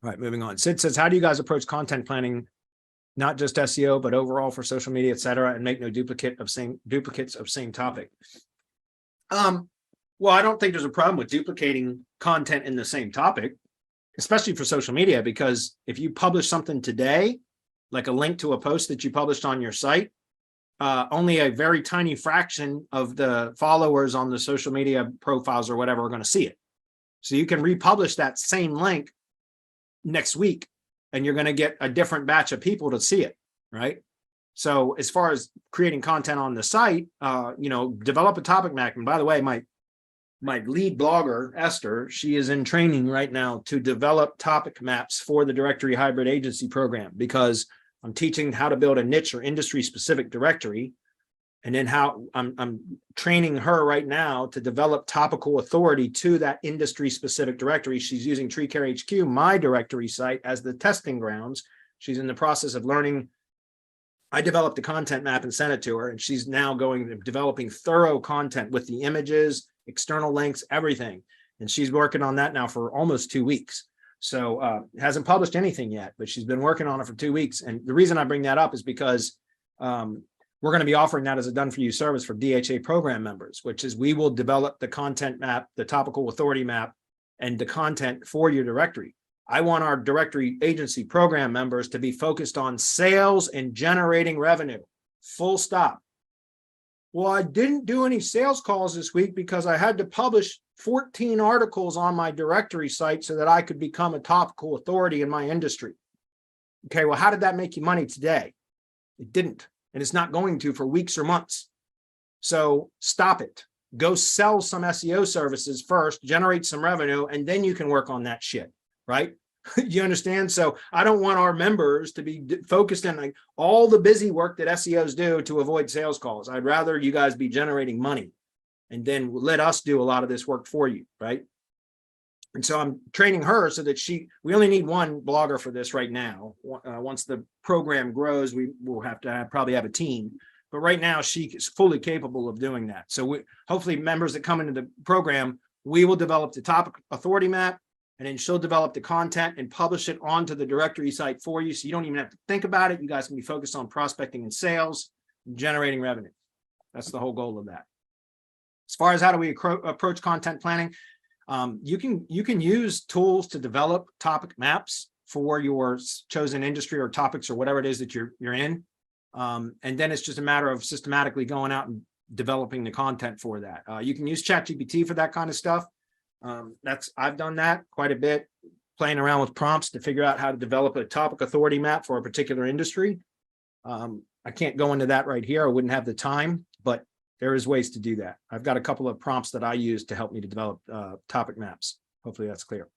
All right, moving on. Sid says, how do you guys approach content planning, not just SEO, but overall for social media, et cetera, and make no duplicates of same topic? Well, I don't think there's a problem with duplicating content in the same topic, especially for social media, because if you publish something today, like a link to a post that you published on your site, only a very tiny fraction of the followers on the social media profiles or whatever are going to see it. So you can republish that same link next week and you're going to get a different batch of people to see it, right? So as far as creating content on the site, develop a topic map. And by the way, my lead blogger, Esther, she is in training right now to develop topic maps for the directory hybrid agency program, because I'm teaching how to build a niche or industry specific directory. And then how I'm training her right now to develop topical authority to that industry specific directory. She's using TreeCare HQ, my directory site, as the testing grounds. She's in the process of learning. I developed a content map and sent it to her, and she's now developing thorough content with the images, external links, everything. And she's working on that now for almost 2 weeks. So hasn't published anything yet, but she's been working on it for 2 weeks. And the reason I bring that up is because we're going to be offering that as a done-for-you service for DHA program members, which is we will develop the content map, the topical authority map, and the content for your directory. I want our directory agency program members to be focused on sales and generating revenue, full stop. Well, I didn't do any sales calls this week because I had to publish 14 articles on my directory site so that I could become a topical authority in my industry. Okay, well, how did that make you money today? It didn't. And it's not going to for weeks or months. So stop it. Go sell some SEO services first, generate some revenue, and then you can work on that shit, right? You understand? So I don't want our members to be focused on like all the busy work that SEOs do to avoid sales calls. I'd rather you guys be generating money and then let us do a lot of this work for you, right? And so I'm training her so that we only need one blogger for this right now. Once the program grows, we will have to probably have a team. But right now, she is fully capable of doing that. So hopefully members that come into the program, we will develop the topic authority map, and then she'll develop the content and publish it onto the directory site for you. So you don't even have to think about it. You guys can be focused on prospecting and sales, and generating revenue. That's the whole goal of that. As far as how do we approach content planning, you can use tools to develop topic maps for your chosen industry or topics or whatever it is that you're in. And then it's just a matter of systematically going out and developing the content for that. You can use ChatGPT for that kind of stuff. I've done that quite a bit, playing around with prompts to figure out how to develop a topic authority map for a particular industry. I can't go into that right here. I wouldn't have the time, but there is ways to do that. I've got a couple of prompts that I use to help me to develop topic maps. Hopefully that's clear.